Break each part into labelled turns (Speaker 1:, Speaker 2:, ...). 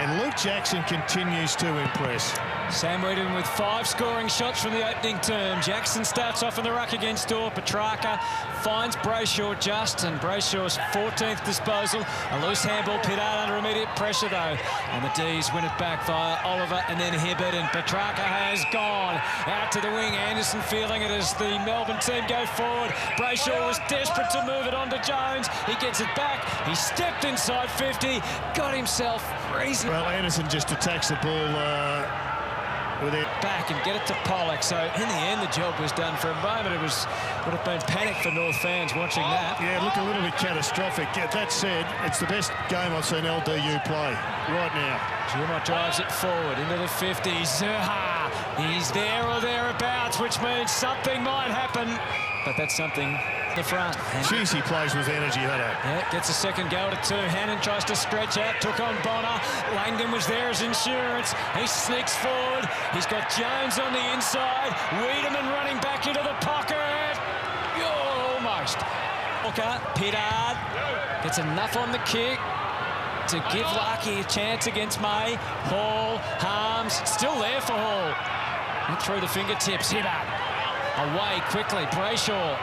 Speaker 1: And Luke Jackson continues to impress.
Speaker 2: Sam Wiedemann with 5 scoring shots from the opening term. Jackson starts off in the ruck against Orr. Petrarca finds Brayshaw just, and Brayshaw's 14th disposal. A loose handball. Pittard under immediate pressure though, and the D's win it back via Oliver and then Hibbert, and Petrarca has gone out to the wing. Anderson feeling it as the Melbourne team go forward. Brayshaw was desperate to move it on to Jones. He gets it back. He stepped inside 50, got himself reason.
Speaker 1: Well, Anderson just attacks the ball with it
Speaker 2: back and get it to Pollock. So in the end, the job was done. For a moment, it would have been panic for North fans watching that.
Speaker 1: Yeah, look, a little bit catastrophic. Yeah, that said, it's the best game I've seen LDU play right now.
Speaker 2: Jumot drives it forward into the 50. Zerha, he's there or thereabouts, which means something might happen. But that's something the front.
Speaker 1: Jeez, he plays with energy, Hutto.
Speaker 2: Yeah, gets a second go to 2. Hannon tries to stretch out, took on Bonner. Langdon was there as insurance. He sneaks forward. He's got Jones on the inside. Wiedemann running back into the pocket. Almost. Walker, Pittard gets enough on the kick to give Larkey a chance against May. Hall, Harms, still there for Hall. And through the fingertips, Hibbert. Away quickly, Brayshaw.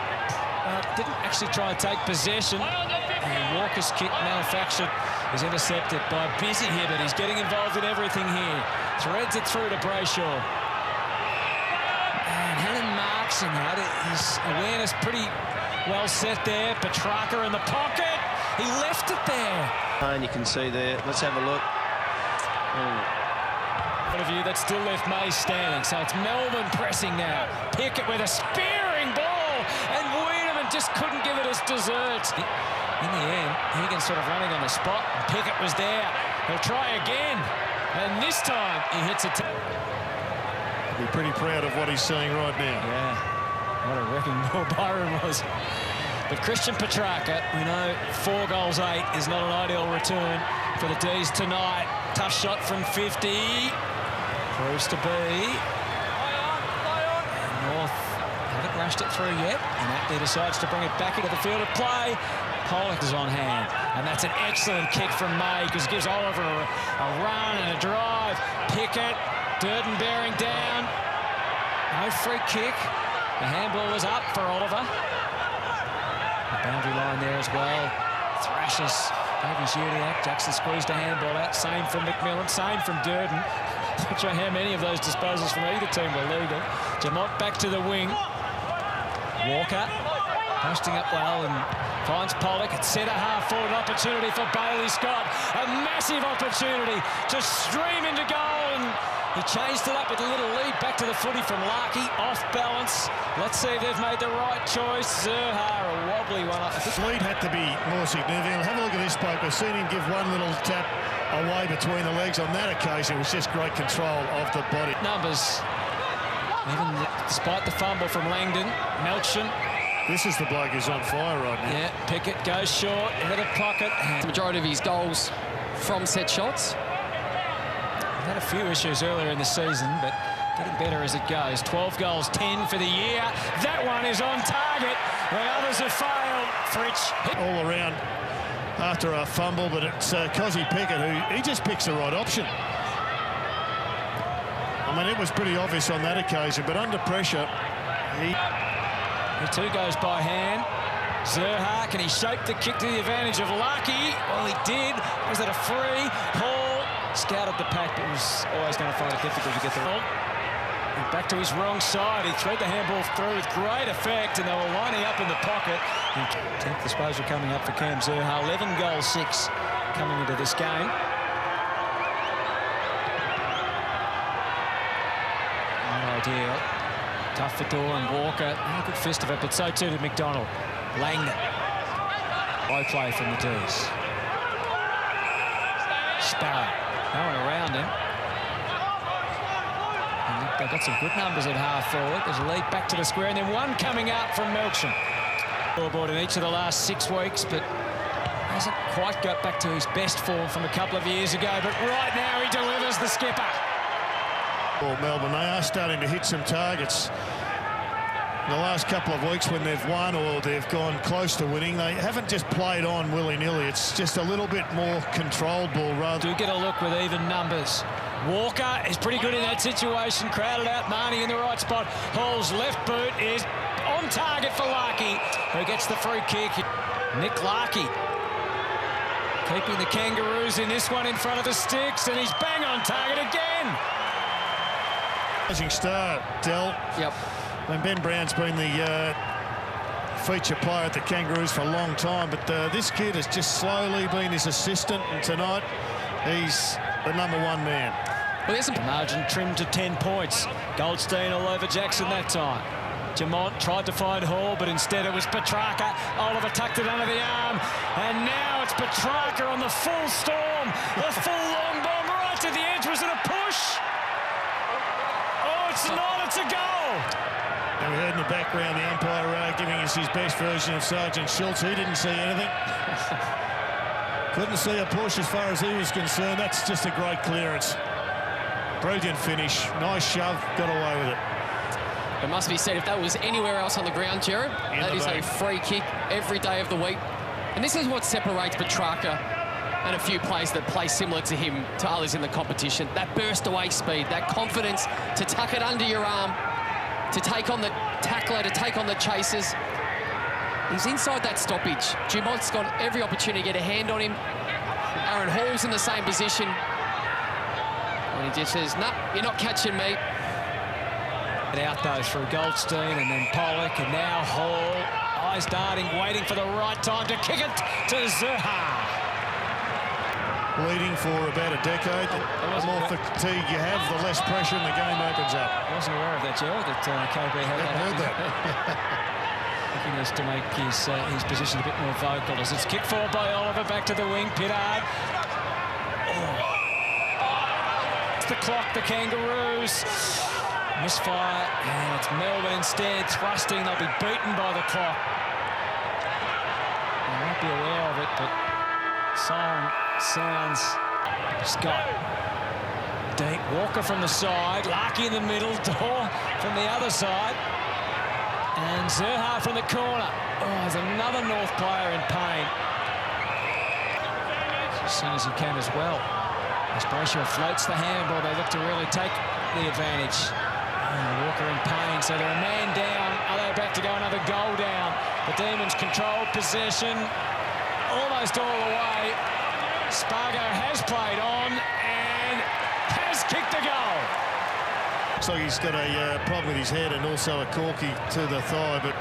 Speaker 2: Didn't actually try and take possession. And Walker's kick manufactured is intercepted by busy Hibbert. He's getting involved in everything here. Threads it through to Brayshaw. And Hannon marks him out. His awareness pretty well set there. Petrarca in the pocket. He left it there.
Speaker 3: And you can see there. Let's have a look.
Speaker 2: Point of view that still left May standing. So it's Melbourne pressing now. Pickett with a spearing ball. And Wiedemann just couldn't give it his dessert. In the end, Higgins sort of running on the spot. Pickett was there. He'll try again. And this time, he hits it.
Speaker 1: He'll be pretty proud of what he's seeing right now.
Speaker 2: Yeah. What a wrecking ball Byron was. But Christian Petrarca, we know 4 goals 8 is not an ideal return for the D's tonight. Tough shot from 50. Proves to be. North haven't rushed it through yet, and Ackley decides to bring it back into the field of play. Pollock is on hand, and that's an excellent kick from May, because it gives Oliver a run and a drive. Pickett, Durden bearing down. No free kick. The handball was up for Oliver. The boundary line there as well. Thrashes Davey Judiak. Jackson squeezed a handball out. Same from McMillan, same from Durden. Not sure how many of those disposals from either team were legal. Jamont back to the wing. Walker posting up well and finds Pollock at centre half forward. Opportunity for Bailey Scott. A massive opportunity to stream into goal, and he changed it up with a little lead back to the footy from Larkey. Off balance. Let's see if they've made the right choice. Zerha, a wobbly one.
Speaker 1: The lead had to be more significant. Have a look at this bloke. We've seen him give one little tap away between the legs. On that occasion, it was just great control of the body.
Speaker 2: Numbers. Even despite the fumble from Langdon, Melchin.
Speaker 1: This is the bloke who's on fire right now.
Speaker 2: Yeah, Pickett goes short into the pocket.
Speaker 4: The majority of his goals from set shots.
Speaker 2: We've had a few issues earlier in the season, but getting better as it goes. 12 goals, 10 for the year. That one is on target when others have failed. Fritsch
Speaker 1: all around after a fumble, but it's Cozzy Pickett who he just picks the right option. I mean, it was pretty obvious on that occasion, but under pressure, he
Speaker 2: too goes by hand. Zerha, can he shape the kick to the advantage of Larkey? Well, he did. Was it a free? Hall scouted the pack, but was always going to find it difficult to get the ball. And back to his wrong side. He thread the handball through with great effect, and they were lining up in the pocket. 10th disposal coming up for Cam Zerha. 11 goals, 6 coming into this game. Not ideal. Tough for Dorr and Walker. A good fist of it, but so too did McDonald. Langdon. Low play from the D's. Sparrow. No one around him. And they've got some good numbers at half forward. There's a lead back to the square, and then one coming out from Melchin. Scoreboard in each of the last 6 weeks, but hasn't quite got back to his best form from a couple of years ago. But right now he delivers, the skipper.
Speaker 1: Well, Melbourne, they are starting to hit some targets. the last couple of weeks when they've won or they've gone close to winning, they haven't just played on willy-nilly. It's just a little bit more controlled ball rather.
Speaker 2: Do get a look with even numbers. Walker is pretty good in that situation. Crowded out. Marnie in the right spot. Hall's left boot is on target for Larkey, who gets the free kick. Nick Larkey keeping the Kangaroos in this one in front of the sticks, and he's bang on target again.
Speaker 1: Rising star, Del.
Speaker 4: Yep.
Speaker 1: I mean, Ben Brown's been the feature player at the Kangaroos for a long time, but this kid has just slowly been his assistant, and tonight he's the #1 man.
Speaker 2: Well, there's some margin trimmed to 10 points. Goldstein all over Jackson that time. Jamont tried to find Hall, but instead it was Petrarca. Oliver tucked it under the arm, and now it's Petrarca on the full storm. The full long bomb right to the edge. Was it a push? Oh, it's not. It's a goal.
Speaker 1: And we heard in the background the umpire giving us his best version of Sergeant Schultz. He didn't see anything. Couldn't see a push as far as he was concerned. That's just a great clearance. Brilliant finish. Nice shove. Got away with it.
Speaker 4: It must be said, if that was anywhere else on the ground, Jared, that is a free kick every day of the week. And this is what separates Petrarca and a few players that play similar to him, to others in the competition. That burst away speed, that confidence to tuck it under your arm, to take on the tackler, to take on the chasers. He's inside that stoppage. Dumont's got every opportunity to get a hand on him. Aaron Hall's in the same position. And he just says, nah, you're not catching me.
Speaker 2: Out though through Goldstein and then Pollock, and now Hall, eyes darting, waiting for the right time to kick it to Zerha.
Speaker 1: Leading for about a decade. The more fatigue you have, the less pressure and the game opens up.
Speaker 2: I wasn't aware of that, Gerald, that KB had that.
Speaker 1: Heard that.
Speaker 2: I think he needs to make his position a bit more vocal as it's kicked forward by Oliver, back to the wing, Pittard. It's the clock, the Kangaroos. Misfire, and it's Melbourne instead thrusting. They'll be beaten by the clock. They won't be aware of it, but siren sounds. Scott. Deep. Walker from the side. Larkey in the middle. Door from the other side. And Zerha from the corner. Oh, there's another North player in pain. As soon as he can as well. As Brayshaw floats the handball, they look to really take the advantage. Walker in pain, so they're a man down. Are they about to go another goal down? The Demons control possession almost all the way. Spargo has played on and has kicked the goal.
Speaker 1: Looks like he's got a problem with his head and also a corky to the thigh, but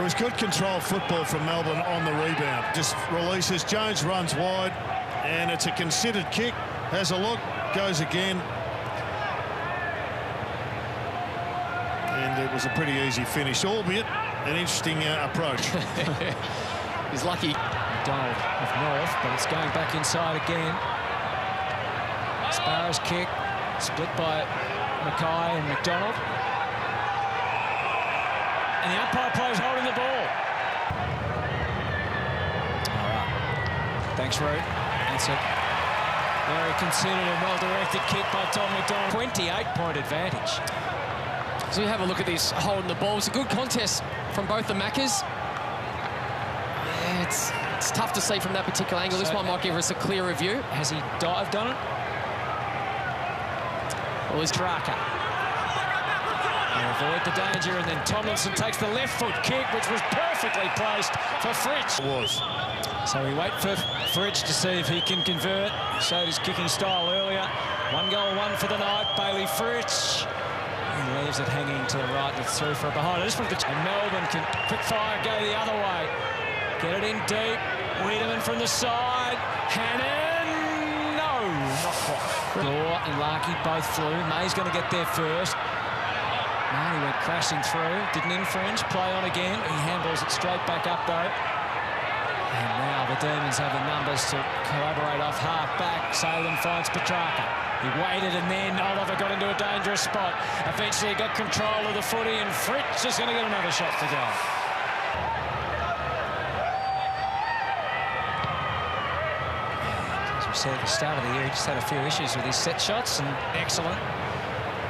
Speaker 1: it was good control football from Melbourne on the rebound. Just releases, Jones runs wide, and it's a considered kick. Has a look, goes again. And it was a pretty easy finish, albeit an interesting approach.
Speaker 4: He's lucky.
Speaker 2: Donald of North, but it's going back inside again. Sparrow's kick, split by Mackay and McDonald. And the umpire plays holding the ball. All right. Thanks, Root. That's it. Very considered and well-directed kick by Tom McDonald. 28-point advantage.
Speaker 4: So we have a look at this holding the ball. It's a good contest from both the Maccas. Yeah, it's tough to see from that particular angle. This one might give us a clearer view.
Speaker 2: Has he dived on it? Or is Draka? Avoid the danger, and then Tomlinson takes the left foot kick, which was perfectly placed for Fritsch. So we wait for Fritsch to see if he can convert. He showed his kicking style earlier. 1 goal, 1 for the night. Bailey Fritsch. He leaves it hanging to the right. It's through for a behind. And Melbourne can quick fire go the other way. Get it in deep. Wiedemann from the side. Hannon. No, not quite. Law and Larkey both flew. May's going to get there first. Marnie went crashing through. Didn't infringe. Play on again. He handballs it straight back up though. And now the Demons have the numbers to collaborate off half-back. Salem finds Petrarca. He waited, and then Oliver got into a dangerous spot. Eventually got control of the footy, and Fritsch is going to get another shot to go. As we said at the start of the year, he just had a few issues with his set shots, and excellent.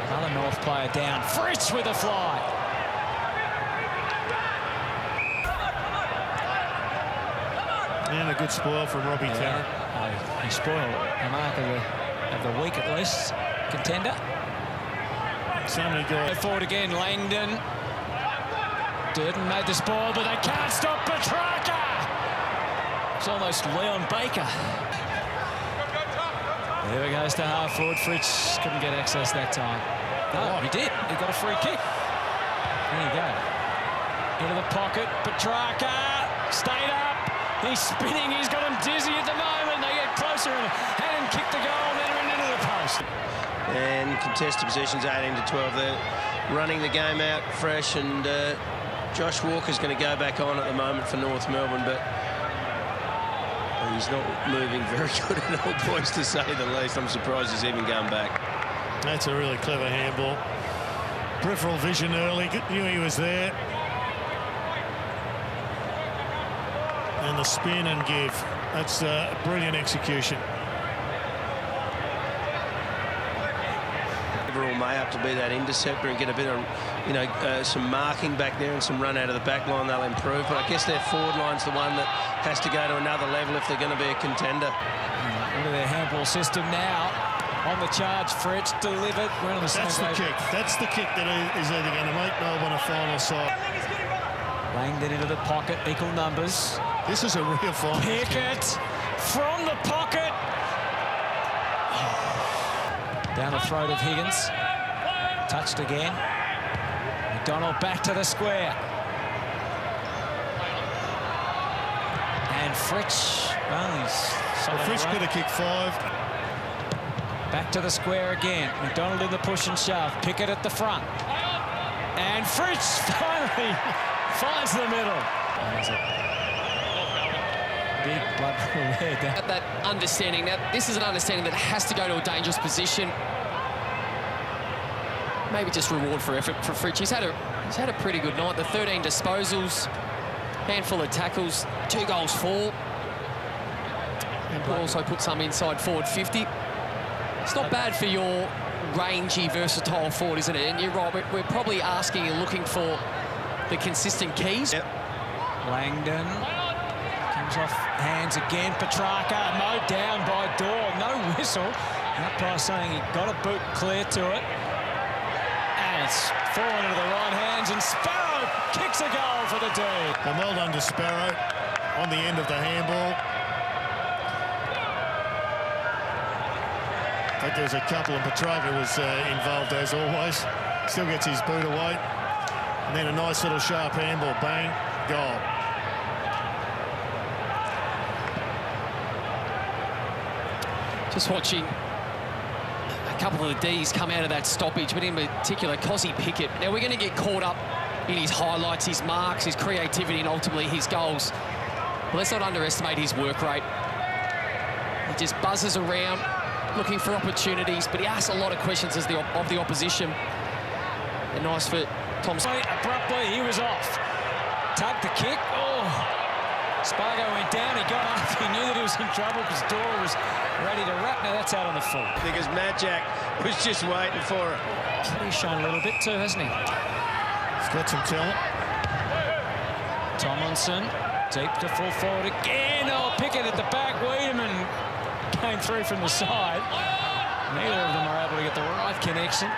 Speaker 2: Another North player down. Fritsch with a fly.
Speaker 1: And a good spoil from Robbie Tarrant.
Speaker 2: He spoiled the mark of the week at least. Contender.
Speaker 1: So many guys.
Speaker 2: Go forward again, Langdon. Durden made the spoil, but they can't stop Petrarca. It's almost Leon Baker. There he goes to half forward. Fritsch couldn't get access that time. No, he did. He got a free kick. There you go. Into the pocket. Petrarca stayed up. He's spinning. He's got him dizzy at the moment. They get closer and had him kick the goal. Then into the post.
Speaker 3: And contested possessions 18 to 12. They're running the game out fresh, and Josh Walker's going to go back on at the moment for North Melbourne, but he's not moving very good at all, boys, to say the least. I'm surprised he's even going back.
Speaker 1: That's a really clever handball. Peripheral vision early, knew he was there. And the spin and give. That's brilliant execution.
Speaker 3: Overall may have to be that interceptor and get a bit of, some marking back there and some run out of the back line. They'll improve, but I guess their forward line's the one that has to go to another level if they're going to be a contender.
Speaker 2: Into their handball system now. On the charge, Fritsch delivered.
Speaker 1: That's the kick. That's the kick that is either going to make Melbourne a final side.
Speaker 2: Langdon into the pocket, equal numbers.
Speaker 1: This is a real final.
Speaker 2: Pickett from the pocket. Down the throat of Higgins. Touched again. McDonald back to the square. And Fritsch, well,
Speaker 1: Fritsch could have kicked 5.
Speaker 2: Back to the square again. McDonald in the push and shove. Pickett at the front. And Fritsch finally finds the middle. There's a big blood pool there.
Speaker 4: That understanding. Now, this is an understanding that has to go to a dangerous position. Maybe just reward for effort for Fritsch. He's had a pretty good night. The 13 disposals, handful of tackles, 2 goals for. And also put some inside forward 50. It's not bad for your rangy, versatile forward, isn't it? And you're right, we're probably asking and looking for the consistent keys.
Speaker 3: Yep.
Speaker 2: Langdon comes off hands again. Petrarca mowed down by Daw. No whistle. Umpire saying he got a boot clear to it. And it's fallen into the right hands, and Sparrow kicks a goal for the D.
Speaker 1: And well done to Sparrow on the end of the handball. I think there was a couple, and Petrarca was involved as always. Still gets his boot away. And then a nice little sharp handball, bang, goal.
Speaker 4: Just watching a couple of the Ds come out of that stoppage, but in particular, Cozzy Pickett. Now, we're going to get caught up in his highlights, his marks, his creativity, and ultimately his goals. But let's not underestimate his work rate. He just buzzes around, looking for opportunities, but he asks a lot of questions of the opposition. And nice for Thompson.
Speaker 2: Abruptly, he was off. Tugged the kick. Oh, Spargo went down. He got up. He knew that he was in trouble because Daw was ready to wrap. Now that's out on the full.
Speaker 3: Because Matt Jack was just waiting for it.
Speaker 2: He's shown a little bit too, hasn't he?
Speaker 1: He's got some talent.
Speaker 2: Tomlinson deep to full forward again. Oh, Pickett at the back. Wiedemann came through from the side. Neither of them are able to get the right connection.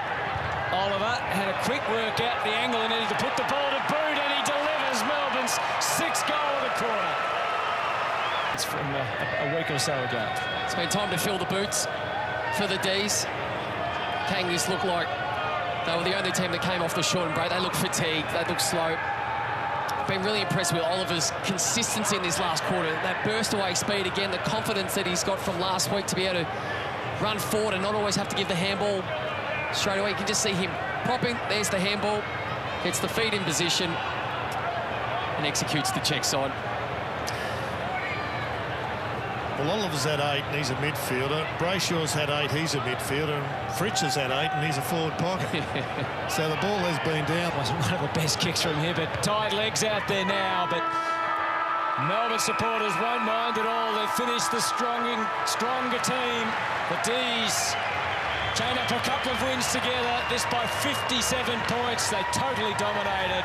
Speaker 2: Oliver had a quick work out the angle and needed to put the ball to boot, and he delivers Melbourne's 6th goal of the quarter. It's from a week or so ago.
Speaker 4: It's been time to fill the boots for the Ds. Kangaroos look like they were the only team that came off the short and break. They look fatigued, they look slow. Been really impressed with Oliver's consistency in this last quarter. That burst away speed again, the confidence that he's got from last week to be able to run forward and not always have to give the handball straight away. You can just see him propping. There's the handball. Gets the feet in position and executes the check side.
Speaker 1: Well, Oliver's had 8 and he's a midfielder. Brayshaw's had 8, he's a midfielder. And Fritsch has had 8 and he's a forward pocket. So the ball has been down.
Speaker 2: Wasn't one of the best kicks from here, but tight legs out there now. But Melbourne supporters won't mind at all. They've finished the stronger team. The D's chain up a couple of wins together. This by 57 points. They totally dominated.